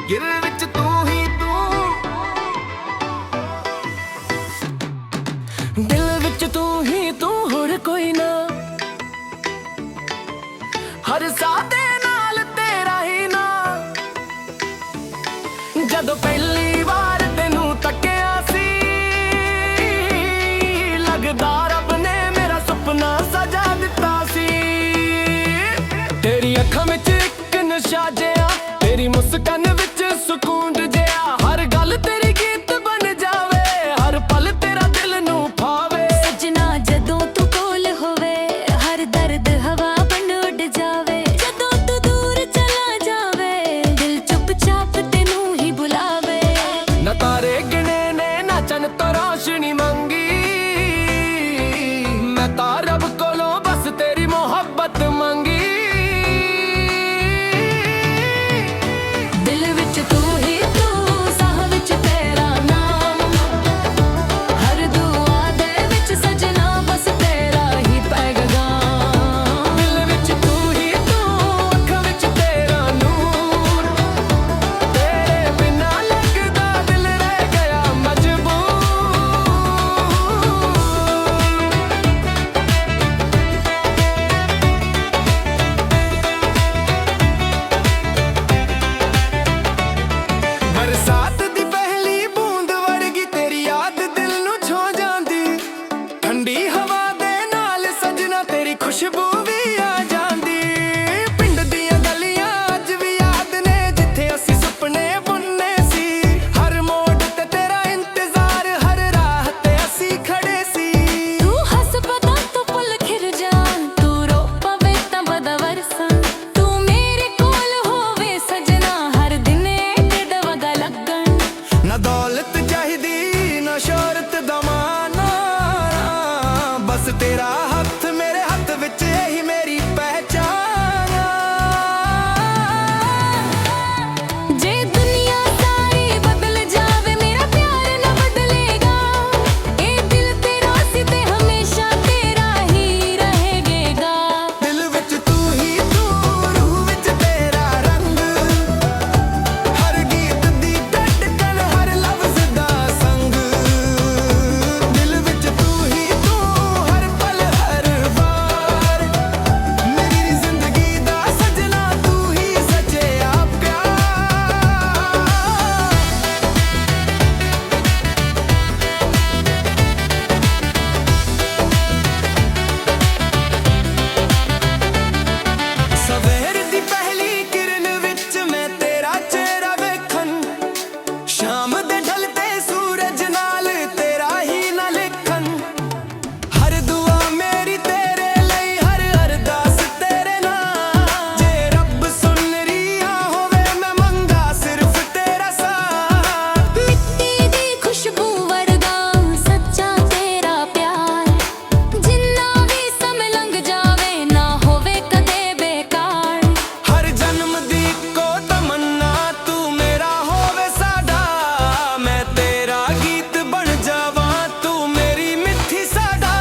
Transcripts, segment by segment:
गिर विच तू ही तू, दिल विच तू ही तू, होर कोई ना। हर साह दे नाल तेरा ही ना। जदों पहली बार तेनू तक्किया सी, लगदा रब ने मेरा सुपना सजा दिता सी। तेरी अखां विच इक नशा जिहा, तेरी मुस्कान विच सुकून जिहा। हर गल तेरी गीत बन जावे, हर पल तेरा दिल नू भावे। सजना जदों तू कोल होवे, हर दर्द हवा बन उड़ जावे। जदों तू दूर चला जावे, दिल चुपचाप तेनू ही बुलावे। ना तारे गिने ने ना चन तो रोशनी मंगी, मैं तां रब कोलों बस तेरी मोहब्बत मंगी। दिल विच तू ही तू, साह विच तेरा नाम। हर दुआ दे विच सजना बस तेरा ही पैगाम। दिल विच तू ही तू, अखां विच तेरा नूर। तेरे बिना लगदा दिल रह गया मजबूर। बरसात दी पहली बूंद वर्गी तेरी याद दिल नू छो जांदी। ठंडी हवा दे नाल सजना तेरी खुशबू भी आ जांदी। पिंड दियां गलियां अज भी याद ने, जिथे असी सुपने बुनने सी। हर मोड़ ते तेरा इंतजार, हर राह ते असी खड़े सी। तू हस पता तू पुल खिर जान, तू रो पवे तां बदा वरसन। तू मेरे कोल होवे सजना, हर दिन तेरा वगा लगन। ना दौलत चाहिदी ना शोहरत दा माना, बस तेरा हथ मेरे हथ विच यही मेरी पहचान आ। जे दुनिया सारी बदल जावे, मेरा प्यार न बदलेगा। ए दिल तेरा सी ते हमेशा तेरा ही रहेगा। दिल विच तू ही तू, रूह विच तेरा रंग। हर गीत दी धड़कन, हर लफ्ज़ दा संग। दिल विच तू ही तू, हर पल हर वार। मेरी जिंदगी दा सजना तू ही सच्चा प्यार। सवेर दी पहली किरण विच मैं तेरा चेहरा वेखन, शाम दे ढलते सूरज नाल तेरा ही ना लिखन। हर दुआ मेरी तेरे लई, हर अरदास तेरे नाल। जे रब सुन रिया होवे, मैं मंगा सिर्फ तेरा साथ। मिट्टी दी खुशबू वर्गा सच्चा तेरा प्यार। जिन्ना भी समय लंघ जावे, ना होवे कदे बेकार। हर जन्म दी को तमन्ना, तू मेरा होवे साडा। मैं तेरा गीत बन जावां, तू मेरी मिठी साडा।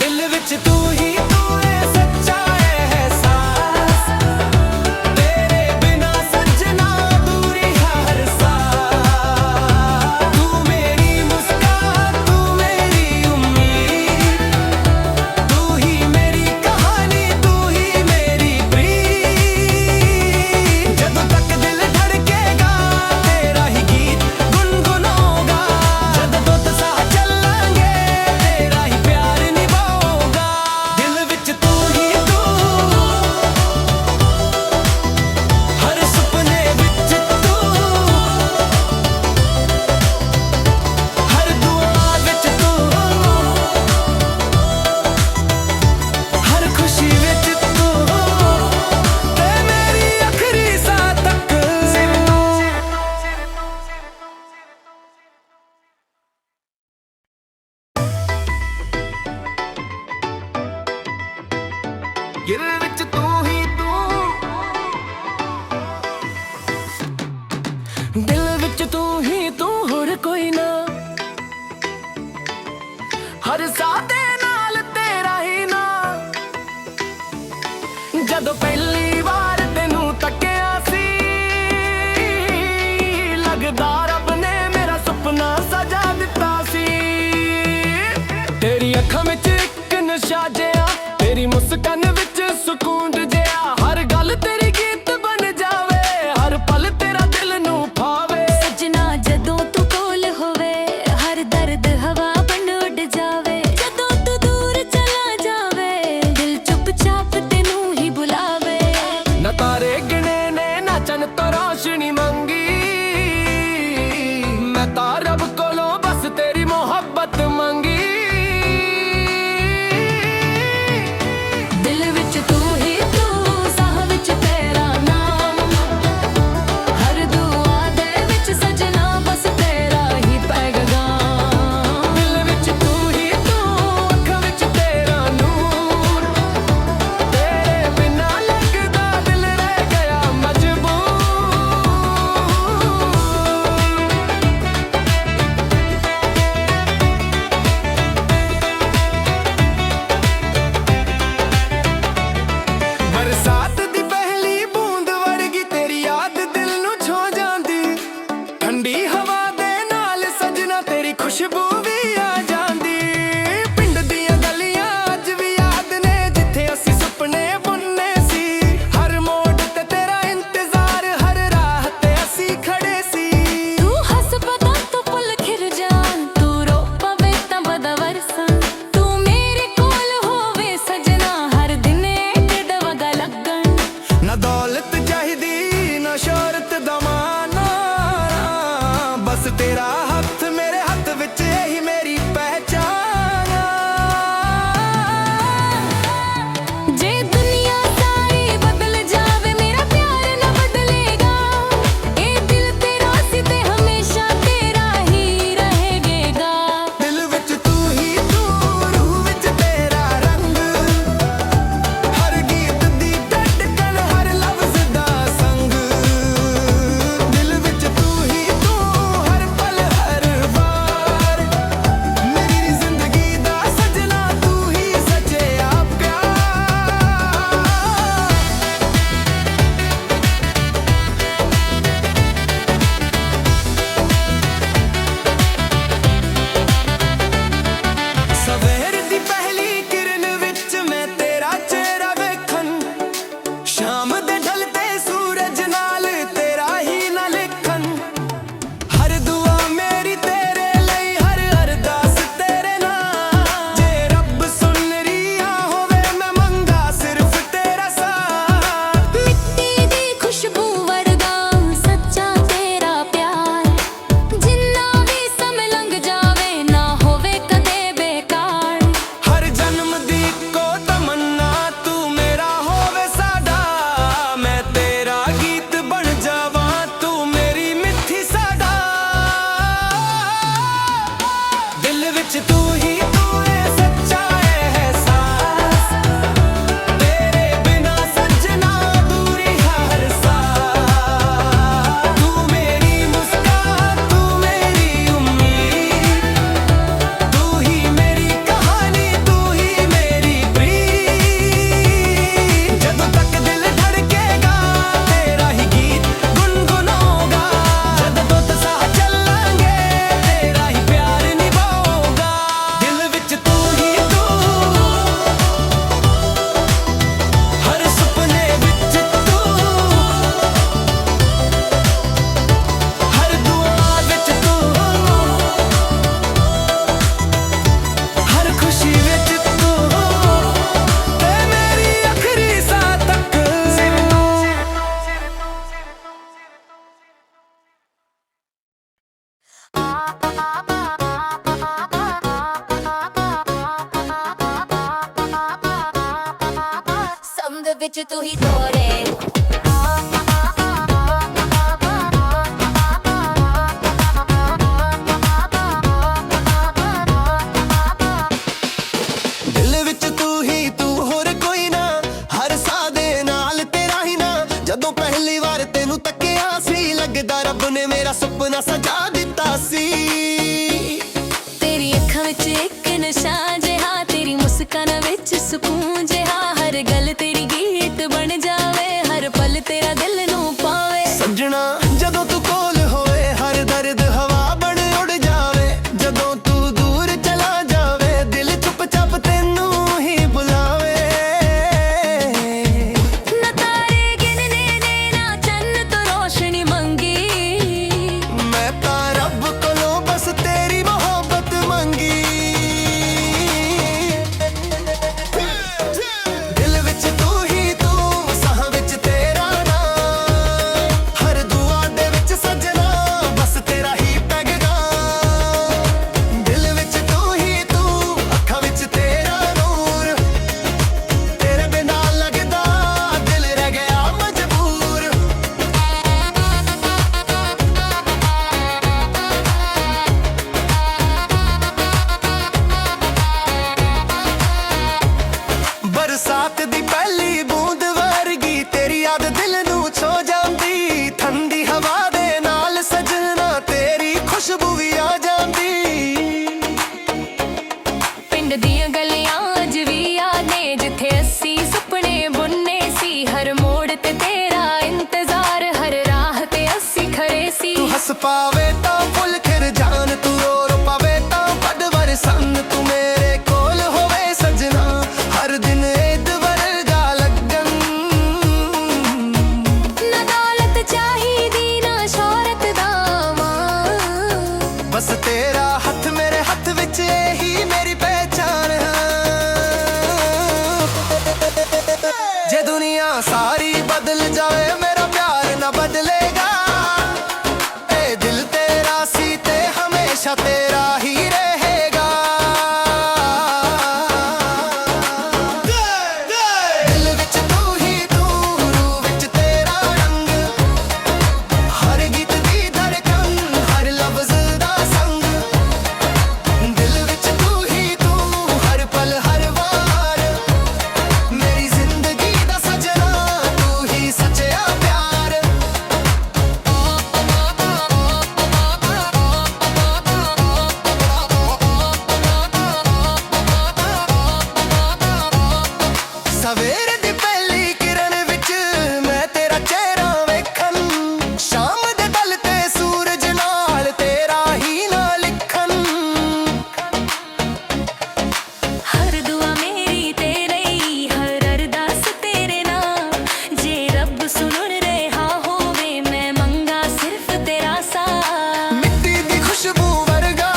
दिल विच तू ही तू है, सच्चा एहसास। तेरे बिना सजना अधूरी हर सांस। तू मेरी मुस्कान, तू मेरी उम्मीद। तू ही मेरी कहानी, तू ही मेरी प्रीत। जदों तक दिल धड़केगा, तेरा ही गीत गुनगुनाऊंगा। जदों तो साह चलांगे, तेरा ही प्यार निभाऊंगा। दिल विच तू ही तू, हर सुपने विच तू, हर दुआ विच तू, हर खुशी विच तू। ते मेरी आखिरी साह तक गिर विच तू ही तू, दिल विच तू ही तू, होर कोई ना। हर साह दे नाल तेरा ही ना। जदों पहली बार तेनू तक्किया ਵਿੱਚ ਤੂੰ ਹੀ ਤੋਰੇ ਦਿਲ ਵਿੱਚ ਤੂੰ ਹੀ ਤੂੰ, ਹੋਰ ਕੋਈ ਨਾ, ਹਰ ਸਾਹ ਦੇ ਨਾਲ ਤੇਰਾ ਹੀ ਨਾ। ਜਦੋਂ ਪਹਿਲੀ ਵਾਰ ਤੈਨੂੰ ਤੱਕਿਆ ਸੀ, ਲੱਗਦਾ ਰੱਬ ਨੇ ਮੇਰਾ ਸੁਪਨਾ ਸਜਾ ਦਿੱਤਾ ਸੀ। ਤੇਰੀ ਅੱਖਾਂ ਵਿੱਚ ਇੱਕ ਨਸ਼ਾ ਜਿਹਾ, ਤੇਰੀ ਮੁਸਕਾਨ ਵਿੱਚ ਸਕੂਨ ਜਿਹਾ, ਹਰ ਗੱਲ ਤੇਰੀ ਗੀਤ ਬਣ ਜਾਵੇ, ਹਰ ਪਲ ਤੇਰਾ ਦਿਲ ਨੂੰ ਪਾਵੇ। ਸੱਜਣਾ ਜਦੋਂ ਤੂੰ ਕੋਲ ਹੋਏ, ਹਰ ਦਰਦ ਹਵਾ ਬਣ ਉੜ ਜਾਵੇ। ਜਦੋਂ ਤੂੰ ਦੂਰ ਚਲਾ ਜਾਵੇ, ਦਿਲ ਚੁੱਪ-ਚਾਪ ਤੈਨੂੰ ਹੀ ਬੁਲਾਵੇ। ਨਾ ਤਾਰੇ ਗਿਣਨੇ ਨੇ, ਨਾ ਚੰਨ ਤੋਂ ਰੋਸ਼ਨੀ ਮੰਗੀ, ਮੈਂ ਤਾਂ ਰੱਬ ਕੋਲੋਂ ਬਸ ਤੇਰੀ ਮੁਹੱਬਤ ਮੰਗੀ। ਦਿਲ ਵਿੱਚ ਤੂੰ ਹੀ ਤੂੰ, ਸਾਹਾਂ ਵਿੱਚ ਤੇਰਾ ਨਾਂ, ਹਰ ਦੁਆ ਦੇ ਵਿੱਚ ਸੱਜਣਾ ਬਸ ਤੇਰਾ ਹੀ ਪੈਗਾਮ। ਦਿਲ ਵਿੱਚ ਤੂੰ ਹੀ ਤੂੰ, ਅੱਖਾਂ ਵਿੱਚ ਤੇਰਾ ਨੂਰ, ਤੇਰੇ ਬਿਨਾਂ ਲੱਗਦਾ ਦਿਲ ਰਹਿ ਗਿਆ ਮਜਬੂਰ। ਬਰਸਾਤ ਦੀ ਪਹਿਲੀ ਬੂੰਦ ਵਰਗੀ ਤੇਰੀ ਯਾਦ ਦਿਲ ਨੂੰ ਛੋ ਜਾਂਦੀ। ਠੰਡੀ ਹਵਾ ਦੇ ਨਾਲ ਸਜਣਾ ਤੇਰੀ ਖੁਸ਼ਬੂ ਵੀ ਆ ਜਾਂਦੀ। ਪਿੰਡ ਦੀਆਂ ਗਲੀਆਂ ਅੱਜ ਵੀ ਯਾਦ ਨੇ, ਜਿੱਥੇ ਅਸੀਂ ਸੁਪਨੇ ਬੁੰਨੇ ਸੀ, ਹਰ ਮੋੜ ਤੇ ਤੇਰਾ ਇੰਤਜ਼ਾਰ, ਹਰ ਰਾਹ ਤੇ ਅਸੀਂ ਖੜੇ ਸੀ। ਤੂੰ ਹੱਸ ਪਾਵੇ ਤਾਂ ਫੁੱਲ ਖਿਰ ਜਾਣ, ਤੂੰ ਰੋ ਪਾਵੇ ਤਾਂ ਵੱਡ ਵਰਸਨ, ਤੂੰ ਮੇਰੇ ਕੋਲ ਹੋਵੇ ਸਜਣਾ, ਹਰ ਦਿਨ ਈਦ ਵਰਗਾ ਲੱਗਣ। ਨਾ ਦੌਲਤ ਚਾਹੀਦੀ, ਨਾ ਸ਼ੋਹਰਤ ਦਾ ਮਾਂ, ਬਸ ਤੇਰਾ ਹੱਥ ਮੇਰੇ ਹੱਥ ਵਿੱਚ, ਇਹੀ ਮੇਰੀ ਪਹਿਚਾਨ ਹੈ। ਜੇ ਦੁਨੀਆ ਸਾਰੀ ਬਦਲ ਜਾਵੇ, ਮੇਰਾ ਪਿਆਰ ਨਾ ਬਦਲੇਗਾ। ਇਹ ਦਿਲ ਤੇਰਾ ਸੀ ਤੇ ਹਮੇਸ਼ਾ ਤੇਰਾ ਹੀ ਰਹੇਗਾ। ਦਿਲ ਵਿੱਚ ਤੂੰ ਹੀ ਤੂੰ, ਰੂਹ ਵਿੱਚ ਤੇਰਾ ਰੰਗ, ਹਰ ਗੀਤ ਦੀ ਧੜਕਨ, ਹਰ ਲਫ਼ਜ਼ ਦਾ ਸੰਗ। ਦਿਲ ਵਿੱਚ ਤੂੰ ਹੀ ਤੂੰ, ਹਰ ਪਲ ਹਰ ਵਾਰ, ਮੇਰੀ ਜ਼ਿੰਦਗੀ ਦਾ ਸਜਣਾ, ਤੂੰ ਹੀ ਸੱਚਾ ਪਿਆਰ। ਸਵੇਰ ਦੀ ਪਹਿਲੀ ਕਿਰਨ ਵਿੱਚ ਮੈਂ ਤੇਰਾ ਚਿਹਰਾ ਵੇਖਣ, ਸ਼ਾਮ ਦੇ ਢਲ ਤੇ ਸੂਰਜ ਨਾਲ ਤੇਰਾ ਹੀ ਨਾਂ ਲਿਖਣ। ਹਰ ਦੁਆ ਮੇਰੀ ਤੇਰੇ ਹੀ, ਹਰ ਅਰਦਾਸ ਤੇਰੇ ਨਾਲ, ਜੇ ਰੱਬ ਸੁਣ ਰਿਹਾ ਹੋਵੇ, ਮੈਂ ਮੰਗਾ ਸਿਰਫ ਤੇਰਾ ਸਾਥ। ਮਿੱਟੀ ਦੀ ਖੁਸ਼ਬੂ ਵਰਗਾ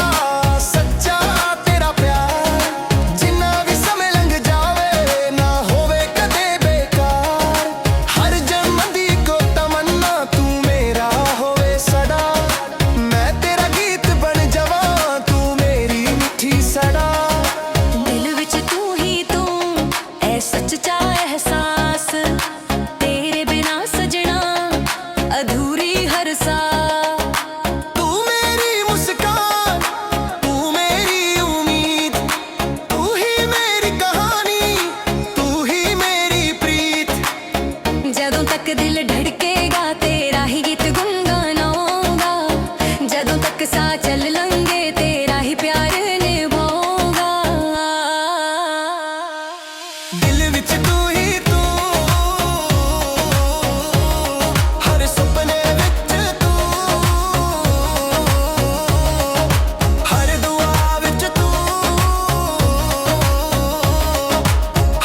ਸੱਚਾ ਤੇਰਾ ਪਿਆਰ, ਜਿੰਨਾ ਵੀ ਸਮੇਂ ਲੰਘ ਜਾਵੇ ਨਾ ਹੋਵੇ ਕਦੇ ਬੇਕਾਰ। ਹਰ ਜਨਮ ਦੀ ਇੱਕੋ ਤਮੰਨਾ, ਤੂੰ ਮੇਰਾ ਹੋਵੇ ਸਦਾ, ਮੈਂ ਤੇਰਾ ਗੀਤ ਬਣ ਜਾਵਾਂ, ਤੂੰ ਮੇਰੀ ਮਿੱਠੀ ਸਦਾ। ਦਿਲ ਵਿੱਚ ਤੂੰ ਹੀ ਤੂੰ, ਐ ਸੱਚਾ ਅਹਿਸਾਸ, ਤੇਰੇ ਬਿਨਾ ਸਜਣਾ ਅਧੂਰੀ ਹਰ ਸਾਹ। ਤੂੰ ਮੇਰੀ ਮੁਸਕਾਨ, ਤੂੰ ਮੇਰੀ ਉਮੀਦ, ਤੂੰ ਹੀ ਮੇਰੀ ਕਹਾਣੀ, ਤੂੰ ਹੀ ਮੇਰੀ ਪ੍ਰੀਤ। ਜਦੋਂ ਤੱਕ ਦਿਲ ਧੜਕੇਗਾ, ਤੇਰਾ ਹੀ ਗੀਤ ਗੁੰਗਾਨਾਊਂਗਾ, ਜਦੋਂ ਤੱਕ ਸਾਹ ਚੱਲ ਲੰਗੇ, ਤੇਰਾ ਹੀ ਪਿਆਰ ਨਿਭਾਊਂਗਾ। ਦਿਲ ਵਿੱਚ ਤੂੰ ਹੀ ਤੂੰ, ਹਰ ਸੁਪਨੇ ਵਿੱਚ ਤੂੰ, ਹਰ ਦੁਆ ਵਿੱਚ ਤੂੰ,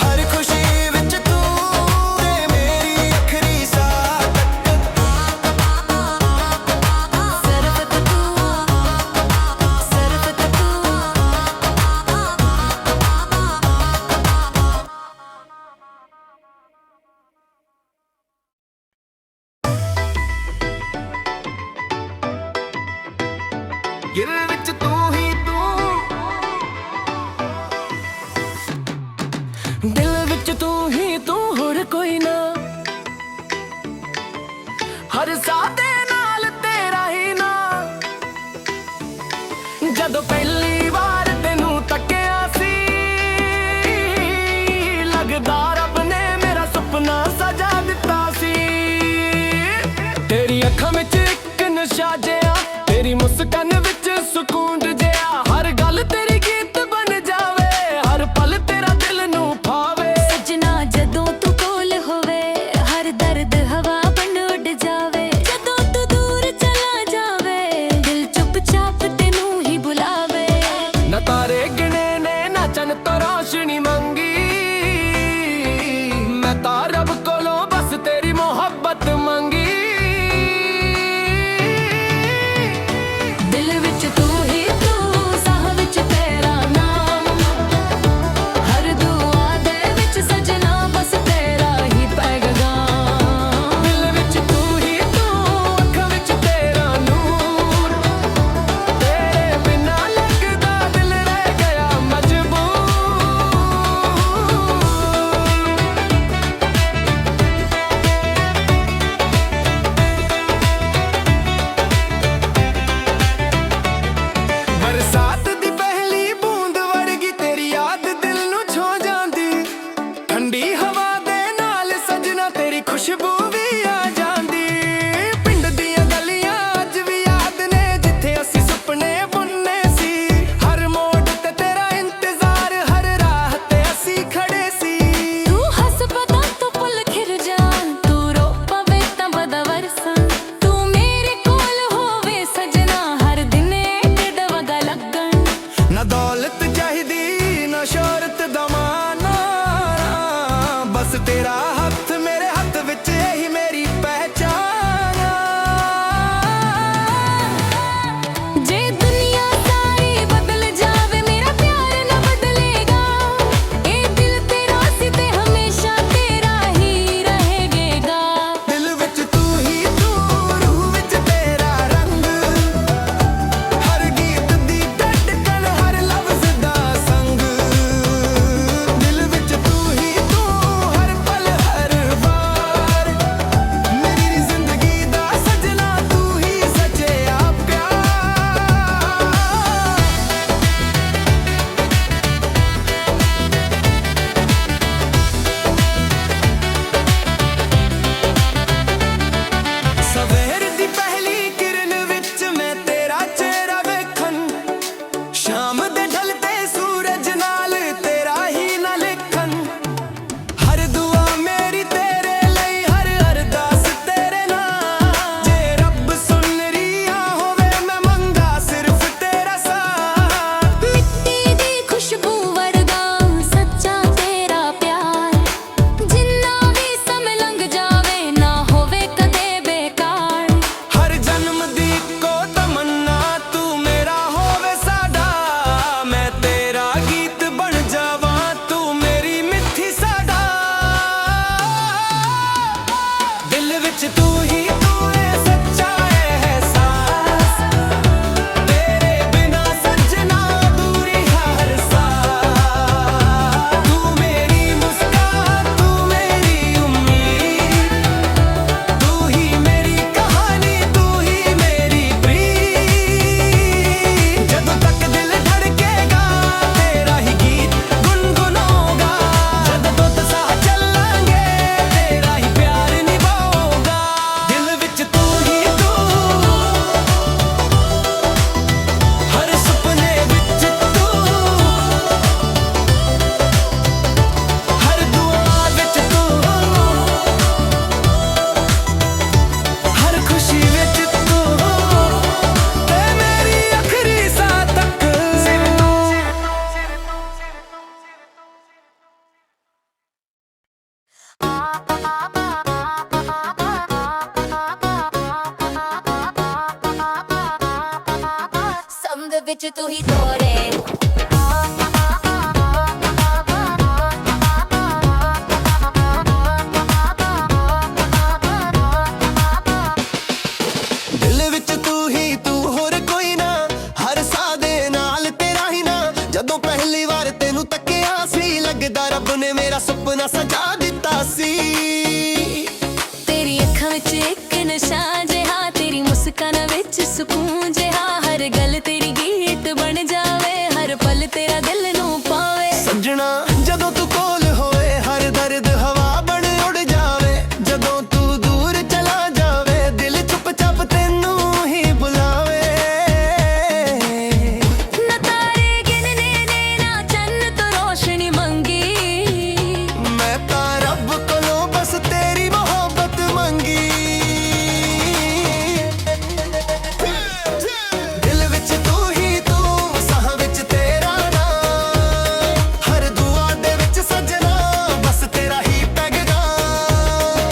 ਹਰ ਖੁਸ਼ੀ ਵਿੱਚ ਤੂੰ, ਤੇ ਮੇਰੀ ਆਖਰੀ ਸਾਹ ਤੱਕ। ਸਰਫਤ ਤੂੰ, ਸਰਫਤ ਤੂੰ। ਦਿਲ ਵਿੱਚ ਤੂੰ ਹੀ ਤੂੰ, ਦਿਲ ਵਿੱਚ ਤੂੰ ਹੀ ਤੂੰ, ਹੋਰ ਕੋਈ ਨਾ ਹਰ ਸਾਹ ਦੇ ਨਾਲ ਤੇਰਾ ਹੀ ਨਾ ਜਦੋਂ ਪਹਿਲੀ ਵਾਰ ਤੈਨੂੰ ਤੱਕਿਆ ਸੀ ਲੱਗਦਾ ਰੱਬ ਨੇ ਮੇਰਾ ਸੁਪਨਾ ਸਜਾ ਦਿੱਤਾ ਸੀ ਤੇਰੀ ਅੱਖਾਂ ਵਿੱਚ ਇੱਕ ਨਸ਼ਾ ਜਿਹਾ ਤੇਰੀ ਮੁਸਕਾਨ ਵਿੱਚ ਸਕੂਨ ਜਿਹਾ ਹਰ ਗੱਲ ਤੇਰੀ ਗੀਤ ਬਣ ਜਾਵੇ ਹਰ ਪਲ ਤੇਰਾ ਦਿਲ ਨੂੰ ਭਾਵੇ ਸਜਣਾ ਜਦੋਂ ਤੂੰ ਕੋਲ ਹੋਵੇ ਹਰ ਦਰਦ ਹਵਾ ਬਣ ਉੱਡ ਜਾਵੇ ਜਦੋਂ ਤੂੰ ਦੂਰ ਚਲਾ ਜਾਵੇ ਦਿਲ ਚੁੱਪਚਾਪ ਤੈਨੂੰ ਹੀ ਬੁਲਾਵੇ ਨਾ ਤਾਰੇ ਗਿਣੇ ਨੇ ਨਾ ਚੰਨ ਤੋਂ ਰੋਸ਼ਨੀ ਮੰਗੀ ਮੈਂ ਤਾਂ ਰੱਬ ਕੋਲੋਂ ਬਸ ਤੇਰੀ ਮੁਹੱਬਤ ਮੰਗੀ ਦਿਲ ਵਿੱਚ ਤੂੰ ਹੀ ਤੂੰ ਸਾਹ ਵਿੱਚ ਤੇਰਾ ਨਾਮ ਹਰ ਦੁਆ ਦੇ ਵਿੱਚ ਸਜਣਾ ਬਸ ਤੇਰਾ ਹੀ ਪੈਗਾਮ ਦਿਲ ਵਿੱਚ ਤੂੰ ਹੀ ਤੂੰ ਅੱਖਾਂ ਵਿੱਚ ਤੇਰਾ ਨੂਰ ਤੇਰੇ ਬਿਨਾਂ ਲੱਗਦਾ ਦਿਲ ਰਹਿ ਗਿਆ ਮਜਬੂਰ ਬਰਸਾਤ ਦੀ ਪਹਿਲੀ ਬੂੰਦ ਵੜਗੀ ਤੇਰੀ ਯਾਦ ਦਿਲ ਨੂੰ ਛੋ ਜਾਂਦੀ ਠੰਡੀ ਹਵਾ ਦੇ ਨਾਲ ਸਜਣਾ ਤੇਰੀ ਖੁਸ਼ਬੂ ਵੀ ਆ ਜਾਂਦੀ ਪਿੰਡ ਦੀਆਂ ਗਲੀਆਂ ਅੱਜ ਵੀ ਯਾਦ ਨੇ ਜਿੱਥੇ ਅਸੀਂ ਸੁਪਨੇ ਬੁੰਨੇ ਸੀ ਹਰ ਮੋੜ ਤੇ ਤੇਰਾ ਇੰਤਜ਼ਾਰ ਹਰ ਰਾਹ ਤੇ ਅਸੀਂ ਖੜੇ ਸੀ ਤੂੰ ਹੱਸ ਪਤਾ ਤੂੰ ਪੁੱਲ ਖਿਰ ਜਾਣ ਤੂੰ ਰੋ ਪਵੇ ਤਾਂ ਬਦਾ ਵਰਸਾਂ ਤੂੰ ਮੇਰੇ ਕੋਲ ਹੋਵੇ ਸਜਣਾ ਹਰ ਦਿਨੇ ਢਿੱਡ ਵਗਾ ਲੱਗਣ ਨਾ ਦੌਲਤ ਚਾਹੀਦੀ ਨਾ ਸ਼ੋਹਰਤ ਦਾ ਮਾਨਾ ਬਸ ਤੇਰਾ ਹੱਥ ਮੇਰੇ ਹੱਥ ਵਿੱਚ ਇਹੀ ਮੇਰੀ ਪਹਿਚਾਨ ਜੇ ਦੁਨੀਆ ਸਾਰੀ ਬਦਲ ਜਾਵੇ ਮੇਰਾ ਪਿਆਰ ਨਾ ਬਦਲੇਗਾ ਇਹ ਦਿਲ ਤੇਰਾ ਸੀ ਤੇ ਹਮੇਸ਼ਾ ਤੇਰਾ ਹੀ ਰਹੇਗਾ ਦਿਲ ਵਿੱਚ ਤੂੰ ਹੀ ਤੂੰ ਰੂਹ ਵਿੱਚ ਤੇਰਾ ਰੰਗ ਹਰ ਗੀਤ ਦੀ ਧੜਕਣ ਹਰ ਲਫ਼ਜ਼ ਦਾ ਸੰਗ ਦਿਲ ਵਿੱਚ ਤੂੰ ਹੀ ਤੂੰ ਹਰ ਪਲ ਹਰ ਵਾਰ ਮੇਰੀ ਜ਼ਿੰਦਗੀ ਦਾ ਸਜਣਾ ਤੂੰ ਹੀ ਸੱਚਿਆ ਪਿਆਰ ਸਵੇਰ ਦੀ ਪਹਿਲੀ ਕਿਰਨ ਵਿੱਚ ਮੈਂ ਤੇਰਾ ਚਿਹਰਾ ਵੇਖਣ ਸ਼ਾਮ ਦੇ ਢਲਦੇ ਸੂਰਜ ਨਾਲ ਤੇਰਾ ਹੀ ਨਾ ਲਿਖਣ ਹਰ ਦੁਆ ਮੇਰੀ ਤੇਰੇ ਲਈ ਹਰ ਅਰਦਾਸ ਤੇਰੇ ਨਾਲ ਜੇ ਰੱਬ ਸੁਣ ਰਿਹਾ ਹੋਵੇ ਮੈਂ ਮੰਗਾ ਸਿਰਫ ਤੇਰਾ ਸਾਥ ਮਿੱਟੀ ਦੀ ਖੁਸ਼ਬੂ ਵਰਗਾ ਸੱਚਾ ਤੇਰਾ ਪਿਆਰ ਜਿੰਨਾ ਵੀ ਸਮਾਂ ਲੰਘ ਜਾਵੇ ਨਾ ਹੋਵੇ ਕਦੇ ਬੇਕਾਰ ਹਰ ਜਨਮ ਦੀ ਇੱਕੋ ਤਮੰਨਾ ਤੂੰ ਮੇਰਾ ਹੋਵੇ ਸਾਡਾ ਮੈਂ ਤੇਰਾ ਗੀਤ ਬਣ ਜਾਵਾਂ ਤੂੰ ਮੇਰੀ ਮਿੱਠੀ ਸਾਡਾ ਦਿਲ ਵਿੱਚ ਤੂੰ ਹੀ ਤੂੰ ਏ ਸੱਚਾ ਅਹਿਸਾਸ ਤੇਰੇ ਬਿਨਾ ਸੱਜਣਾ ਅਧੂਰੀ ਹਰ ਸਾਹ ਤੂੰ ਮੇਰੀ ਮੁਸਕਾਨ ਤੂੰ ਮੇਰੀ ਉਮੀਦ ਤੂੰ ਹੀ ਮੇਰੀ ਕਹਾਣੀ ਤੂੰ ਹੀ ਮੇਰੀ ਪ੍ਰੀਤ ਜਦੋਂ ਤੱਕ ਦਿਲ ਧੜਕੇਗਾ ਤੇਰਾ ਹੀ ਗੀਤ ਗੁੰਗੁਨਾਊਗਾ ਜਦੋਂ ਤੋਂ ਸਾਹ ਚੱਲਾਂਗੇ ਤੇਰਾ ਹੀ ਪਿਆਰ ਨਿਭਾਊਗਾ ਦਿਲ ਵਿੱਚ ਤੂੰ ਹੀ ਤੂੰ ਹਰ ਸੁਪਨੇ ਵਿੱਚ ਤੂੰ ਹਰ ਦੁਆ ਵਿੱਚ ਤੂੰ ਹਰ ਖੁਸ਼ੀ ਵਿੱਚ ਤੂੰ ਤੇ ਮੇਰੀ ਆਖਰੀ ਸਾਹ ਤੱਕ ਸੰਦ ਵਿੱਚ ਤੂੰ ਹੀ ਤੋਰੇ ਦਿਲ ਵਿੱਚ ਤੂੰ ਹੀ ਤੂੰ ਹੋਰ ਕੋਈ ਨਾ ਹਰ ਸਾਹ ਦੇ ਨਾਲ ਤੇਰਾ ਹੀ ਨਾ ਜਦੋਂ ਪਹਿਲੀ ਵਾਰ ਤੈਨੂੰ ਤੱਕਿਆ ਸੀ ਲੱਗਦਾ ਰੱਬ ਨੇ ਮੇਰਾ ਸੁਪਨਾ ਸਜਾ ਦਿੱਤਾ ਦਿੱਤਾ ਸੀ। ਤੇਰੀ ਅੱਖਾਂ ਵਿੱਚ ਇੱਕ ਨਸ਼ਾ ਜਿਹਾ, ਤੇਰੀ ਮੁਸਕਾਨ ਵਿੱਚ ਸਕੂਨ ਜਿਹਾ, ਹਰ ਗੱਲ ਤੇਰੀ ਗੀਤ ਬਣ ਜਾਵੇ, ਹਰ ਪਲ ਤੇਰਾ ਦਿਲ ਨੂੰ ਪਾਵੇ। ਸੱਜਣਾ ਜਦੋਂ ਤੂੰ ਕੋਲ ਹੋਏ ਹਰ ਦਰਦ ਹਵਾ ਬਣ ਉੜ ਜਾਵੇ, ਜਦੋਂ ਤੂੰ ਦੂਰ ਚਲਾ ਜਾਵੇ ਦਿਲ ਚੁੱਪ ਚਾਪ ਤੈਨੂੰ ਹੀ ਬੁਲਾਵੇ। ਨਾ ਤਾਰੇ ਗਿਣਨੇ ਨੇ ਨਾ ਚੰਨ ਤੋਂ ਰੋਸ਼ਨੀ ਮੰਗੀ, ਮੈਂ ਤਾਂ ਰੱਬ ਕੋਲੋਂ ਬਸ ਤੇਰੀ ਮੁਹੱਬਤ ਮੰਗੀ। ਦਿਲ ਵਿੱਚ ਤੂੰ ਹੀ ਤੂੰ, ਸਾਹਾਂ ਵਿੱਚ ਤੇਰਾ ਨਾਮ, ਹਰ ਦੁਆ ਦੇ ਵਿੱਚ ਸੱਜਣਾ ਬਸ ਤੇਰਾ ਹੀ ਪੈਗਾਮ।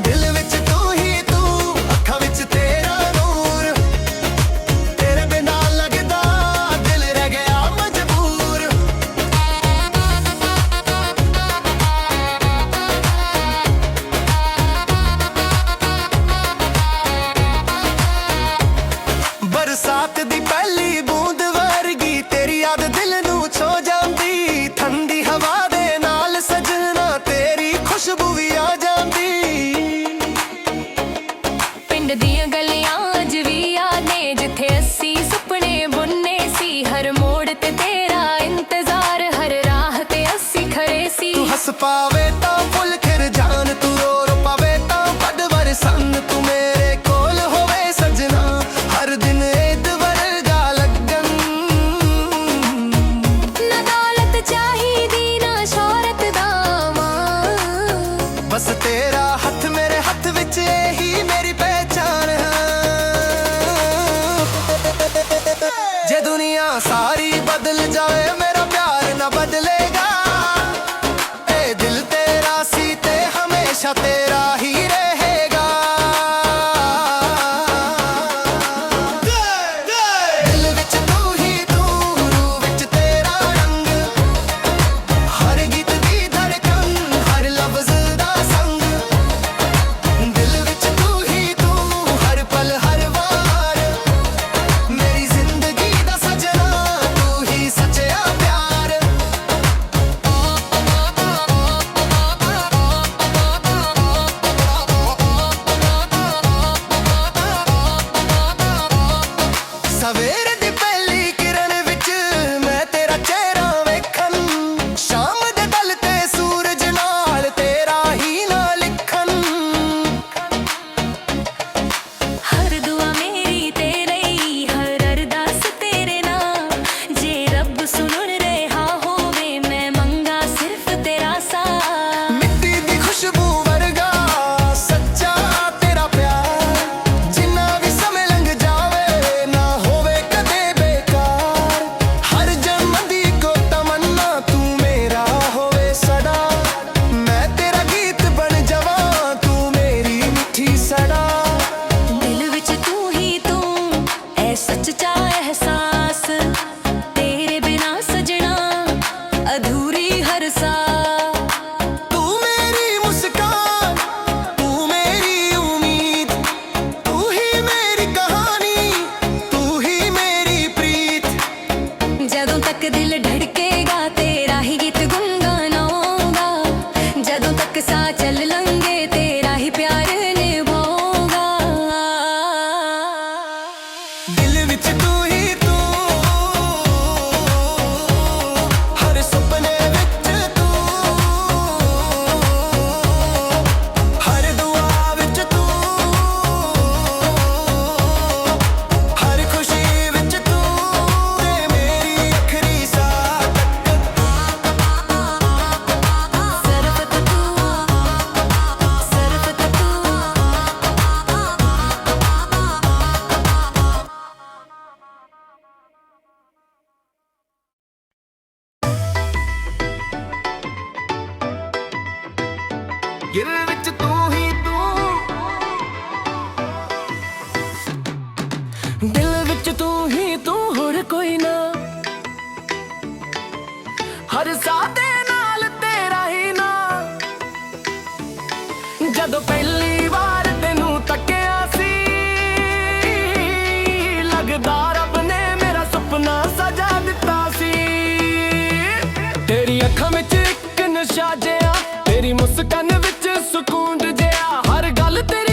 ਦਿਲ ਵਿੱਚ ਤੂੰ ਹੀ ਤੂੰ, ਅੱਖਾਂ ਵਿੱਚ ਤੇਰਾ ਨੂਰ, ਤੇਰੇ ਬਿਨਾਂ ਲੱਗਦਾ ਦਿਲ ਰਹਿ ਗਿਆ ਮਜਬੂਰ। ਬਰਸਾਤ ਦੀ ਪਹਿਲੀ ਬੂੰਦ ਵਰਗੀ ਤੇਰੀ ਯਾਦ ਦਿਲ ਨੂੰ ਛੋ ਜਾਂਦੀ, ਠੰਡੀ ਹਵਾ ਦੇ ਨਾਲ ਸਜਣਾ ਤੇਰੀ ਖੁਸ਼ਬੂ ਵੀ ਆ ਜਾਂਦੀ। ਪਿੰਡ ਦੀਆਂ ਗਲੀਆਂ ਅੱਜ ਵੀ ਯਾਦ ਨੇ ਜਿੱਥੇ ਅਸੀਂ ਸੁਪਨੇ ਬੁੰਨੇ ਸੀ, ਹਰ ਮੋੜ ਤੇ ਤੇਰਾ ਇੰਤਜ਼ਾਰ, ਹਰ ਰਾਹ ਤੇ ਅਸੀਂ ਖੜੇ ਸੀ। ਤੂੰ ਹੱਸ ਪਾਵੇ ਤਾਂ ਫੁੱਲ ਖਿਰ ਜਾਣ, ਤੂੰ ਰੋ ਰੋ ਪਾਵੇ ਤਾਂ ਵੱਡ ਵਰਸਨ, ਤੂੰ ਮੇਰੇ ਕੋਲ ਹੋਵੇ ਸਜਣਾ ਹਰ ਦਿਨ ਈਦ ਵਰਗਾ ਲੱਗਣ। ਨਾ ਦੌਲਤ ਚਾਹੀਦੀ ਨਾ ਸ਼ੋਹਰਤ ਦਾ ਮਾਂ, ਬਸ ਤੇਰਾ ਹੱਥ ਮੇਰੇ ਹੱਥ ਵਿੱਚ ਇਹੀ ਮੇਰੀ ਪਹਿਚਾਨ ਹੈ। ਜੇ ਦੁਨੀਆ ਸਾਰੀ ਬਦਲ ਜਾਵੇ ਮੇਰਾ ਪਿਆਰ ਨਾ ਬਦਲੇਗਾ, ਇਹ ਦਿਲ ਤੇਰਾ ਸੀ ਤੇ ਹਮੇਸ਼ਾ ਤੇਰਾ ਹੀ ਰਹੇਗਾ। ਦਿਲ ਵਿੱਚ ਤੂੰ ਹੀ ਤੂੰ, ਰੂਹ ਵਿੱਚ ਤੇਰਾ ਰੰਗ, ਹਰ ਗੀਤ ਦੀ ਧੜਕਨ, ਹਰ ਲਫ਼ਜ਼ ਦਾ ਸੰਗ। ਦਿਲ ਵਿੱਚ ਤੂੰ ਹੀ ਤੂੰ, ਹਰ ਪਲ ਹਰ ਵਾਰ, ਮੇਰੀ ਜ਼ਿੰਦਗੀ ਦਾ ਸਜਣਾ ਤੂੰ ਹੀ ਸੱਚਾ ਪਿਆਰ। ਸਵੇਰ ਦੀ ਪਹਿਲੀ ਕਿਰਨ ਵਿੱਚ ਮੈਂ ਤੇਰਾ ਚਿਹਰਾ ਵੇਖਣ, ਸ਼ਾਮ ਦੇ ਢਲ ਤੇ ਸੂਰਜ ਨਾਲ ਤੇਰਾ ਹੀ ਨਾਂ ਲਿਖਣ। ਹਰ ਦੁਆ ਮੇਰੀ ਤੇਰੇ ਹੀ, ਹਰ ਅਰਦਾਸ ਤੇਰੇ ਨਾਲ, ਜੇ ਰੱਬ ਸੁਣ ਰਿਹਾ ਹੋਵੇ ਮੈਂ ਮੰਗਾ ਸਿਰਫ ਤੇਰਾ ਸਾਥ। ਮਿੱਟੀ ਦੀ ਖੁਸ਼ਬੂ ਵਰਗਾ ਸੱਚਾ ਤੇਰਾ ਪਿਆਰ, ਜਿੰਨਾ ਵੀ ਸਮੇਂ ਲੰਘ ਜਾਵੇ ਨਾ ਹੋਵੇ ਕਦੇ ਬੇਕਾਰ। ਹਰ ਜਨਮ ਦੀ ਇੱਕੋ ਤਮੰਨਾ ਤੂੰ ਮੇਰਾ ਹੋਵੇ ਸਦਾ, ਮੈਂ ਤੇਰਾ ਗੀਤ ਬਣ ਜਾਵਾਂ ਤੂੰ ਮੇਰੀ ਮਿੱਠੀ ਸਦਾ। ਦਿਲ ਵਿੱਚ ਤੂੰ ਹੀ ਤੂੰ, ਐ ਸੱਚਾ ਅਹਿਸਾਸ, ਤੇਰੇ ਬਿਨਾ ਸਜਣਾ ਅਧੂਰੀ ਹਰ ਸਾਹ। ਤੂੰ ਮੇਰੀ ਮੁਸਕਾਨ, ਤੂੰ ਮੇਰੀ ਉਮੀਦ, ਤੂੰ ਹੀ ਮੇਰੀ ਕਹਾਣੀ, ਤੂੰ ਹੀ ਮੇਰੀ ਪ੍ਰੀਤ। ਜਦੋਂ ਤੱਕ ਦਿਲ ਧੜਕੇਗਾ ਤੇਰਾ ਹੀ ਗੀਤ ਗੁੰਗਾਨਾਊਂਗਾ, ਜਦੋਂ ਤੱਕ ਸਾਹ ਚੱਲ ਲੰਗੇ ਤੇਰਾ ਹੀ ਪਿਆਰ ਨਿਭਾਊਂਗਾ। ਦਿਲ ਵਿੱਚ ਤੂੰ ਹੀ ਤੂੰ, ਹਰ ਸੁਪਨੇ ਵਿੱਚ ਤੂੰ, ਹਰ ਦੁਆ ਵਿੱਚ ਤੂੰ, ਹਰ ਖੁਸ਼ੀ ਵਿੱਚ ਤੂੰ, ਤੇ ਮੇਰੀ ਆਖਰੀ ਸਾਹ ਤੱਕ। ਸਰਫਤ ਤੂੰ, ਸਰਫਤ ਤੂੰ। ਦਿਲ ਵਿੱਚ ਤੂੰ ਹੀ ਤੂੰ, ਦਿਲ ਵਿੱਚ ਤੂੰ ਹੀ ਤੂੰ, ਹੋਰ ਕੋਈ ਨਾ, ਹਰ ਸਾਹ ਦੇ ਨਾਲ ਤੇਰਾ ਹੀ ਨਾਂ। ਜਦੋਂ ਪਹਿਲੀ ਵਾਰ ਤੈਨੂੰ ਤੱਕਿਆ ਸੀ, ਲੱਗਦਾ ਰੱਬ ਨੇ ਮੇਰਾ ਸੁਪਨਾ ਸਜਾ ਦਿੱਤਾ ਸੀ। ਤੇਰੀ ਅੱਖਾਂ ਵਿੱਚ ਇੱਕ ਨਸ਼ਾ ਨਸ਼ਾ ਜਿਹਾ ਤੇਰੀ ਮੁਸਕਾਨ ਵਿੱਚ ਸਕੂਨ ਜਿਹਾ ਹਰ ਗੱਲ ਤੇਰੀ